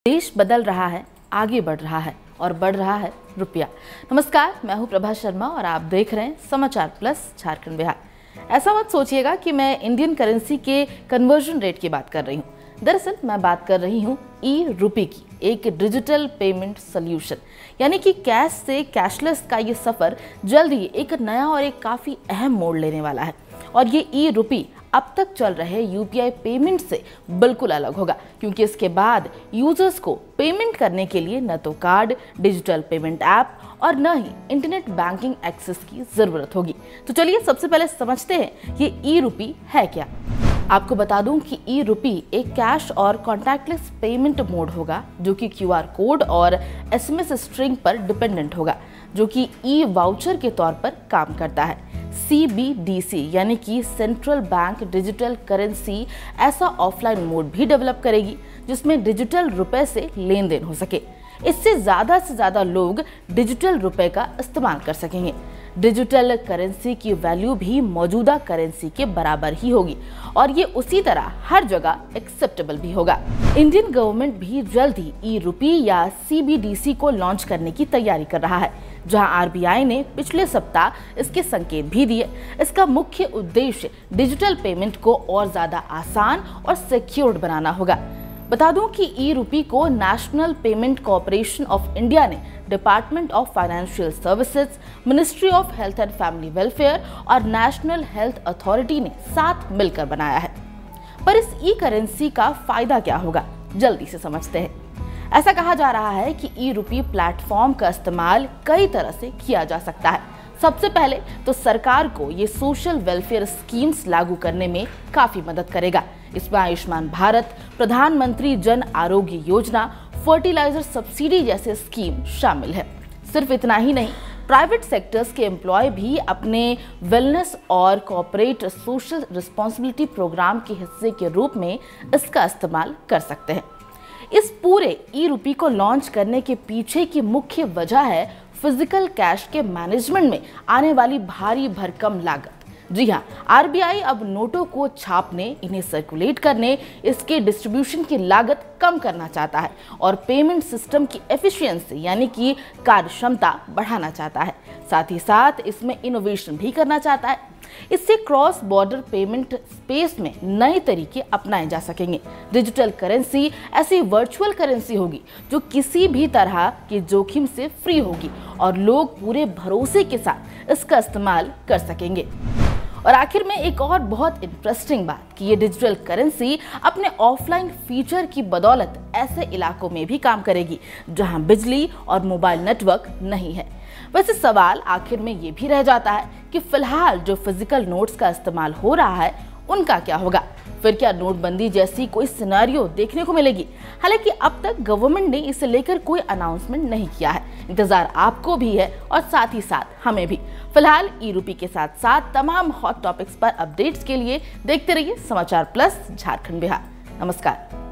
देश बदल रहा है, आगे बढ़ रहा है और बढ़ रहा है रुपया। नमस्कार, मैं हूं प्रभा शर्मा और आप देख रहे हैं समाचार प्लस झारखंड बिहार। ऐसा मत सोचिएगा कि मैं इंडियन करेंसी के कन्वर्जन रेट की बात कर रही हूं। दरअसल मैं बात कर रही हूं ई-रुपी की, एक डिजिटल पेमेंट सोल्यूशन, यानी कि कैश से कैशलेस का ये सफर जल्द ही एक नया और एक काफी अहम मोड़ लेने वाला है। और ये ई-रुपी अब तक चल रहे यूपीआई पेमेंट से बिल्कुल अलग होगा, क्योंकि इसके बाद यूजर्स को पेमेंट करने के लिए न तो कार्ड, डिजिटल पेमेंट ऐप और न ही इंटरनेट बैंकिंग एक्सेस की जरूरत होगी। तो चलिए सबसे पहले समझते हैं ये ई-रुपी है क्या। आपको बता दूं कि ई-रुपी एक कैश और कॉन्टैक्टलेस पेमेंट मोड होगा, जो कि क्यूआर कोड और एसएमएस स्ट्रिंग पर डिपेंडेंट होगा, जो कि ई वाउचर के तौर पर काम करता है। CBDC यानी कि सेंट्रल बैंक डिजिटल करेंसी ऐसा ऑफलाइन मोड भी डेवलप करेगी जिसमें डिजिटल रुपए से लेन देन हो सके। इससे ज्यादा लोग डिजिटल रुपए का इस्तेमाल कर सकेंगे। डिजिटल करेंसी की वैल्यू भी मौजूदा करेंसी के बराबर ही होगी और ये उसी तरह हर जगह एक्सेप्टेबल भी होगा। इंडियन गवर्नमेंट भी जल्द ही ई-रुपी या CBDC को लॉन्च करने की तैयारी कर रहा है, जहां आरबीआई ने पिछले सप्ताह इसके संकेत भी दिए। इसका मुख्य उद्देश्य डिजिटल पेमेंट को और ज्यादा आसान और सिक्योर्ड बनाना होगा। बता दूं कि ई-रुपी को National Payment Corporation of India ने Department of Financial Services, Ministry of Health and Family Welfare और नेशनल हेल्थ अथॉरिटी ने साथ मिलकर बनाया है। पर इस ई करेंसी का फायदा क्या होगा, जल्दी से समझते हैं। ऐसा कहा जा रहा है कि ई-रुपी प्लेटफॉर्म का इस्तेमाल कई तरह से किया जा सकता है। सबसे पहले तो सरकार को ये सोशल वेलफेयर स्कीम्स लागू करने में काफी मदद करेगा। इसमें आयुष्मान भारत, प्रधानमंत्री जन आरोग्य योजना, फर्टिलाइजर सब्सिडी जैसे स्कीम शामिल है। सिर्फ इतना ही नहीं, प्राइवेट सेक्टर्स के एम्प्लॉय भी अपने वेलनेस और कॉर्पोरेट सोशल रिस्पॉन्सिबिलिटी प्रोग्राम के हिस्से के रूप में इसका इस्तेमाल कर सकते हैं। इस पूरे ई-रुपी को लॉन्च करने के पीछे की मुख्य वजह है फिजिकल कैश के मैनेजमेंट में आने वाली भारी भरकम लागत। जी हाँ, आरबीआई अब नोटों को छापने, इन्हें सर्कुलेट करने, इसके डिस्ट्रीब्यूशन की लागत कम करना चाहता है और पेमेंट सिस्टम की एफिशिएंसी यानी कि कार्य क्षमता बढ़ाना चाहता है। साथ ही साथ इसमें इनोवेशन भी करना चाहता है। इससे क्रॉस बॉर्डर पेमेंट स्पेस में नए तरीके अपनाए जा सकेंगे। डिजिटल करेंसी ऐसी वर्चुअल करेंसी होगी जो किसी भी तरह के जोखिम से फ्री होगी और लोग पूरे भरोसे के साथ इसका इस्तेमाल कर सकेंगे। और आखिर में एक और बहुत इंटरेस्टिंग बात कि ये डिजिटल करेंसी अपने ऑफलाइन फीचर की बदौलत ऐसे इलाकों में भी काम करेगी जहां बिजली और मोबाइल नेटवर्क नहीं है। वैसे सवाल आखिर में ये भी रह जाता है कि फिलहाल जो फिजिकल नोट्स का इस्तेमाल हो रहा है उनका क्या होगा। फिर क्या नोटबंदी जैसी कोई सिनेरियो देखने को मिलेगी? हालांकि अब तक गवर्नमेंट ने इसे लेकर कोई अनाउंसमेंट नहीं किया है। इंतजार आपको भी है और साथ ही साथ हमें भी। फिलहाल ई-रुपी के साथ साथ तमाम हॉट टॉपिक्स पर अपडेट्स के लिए देखते रहिए समाचार प्लस झारखंड बिहार। नमस्कार।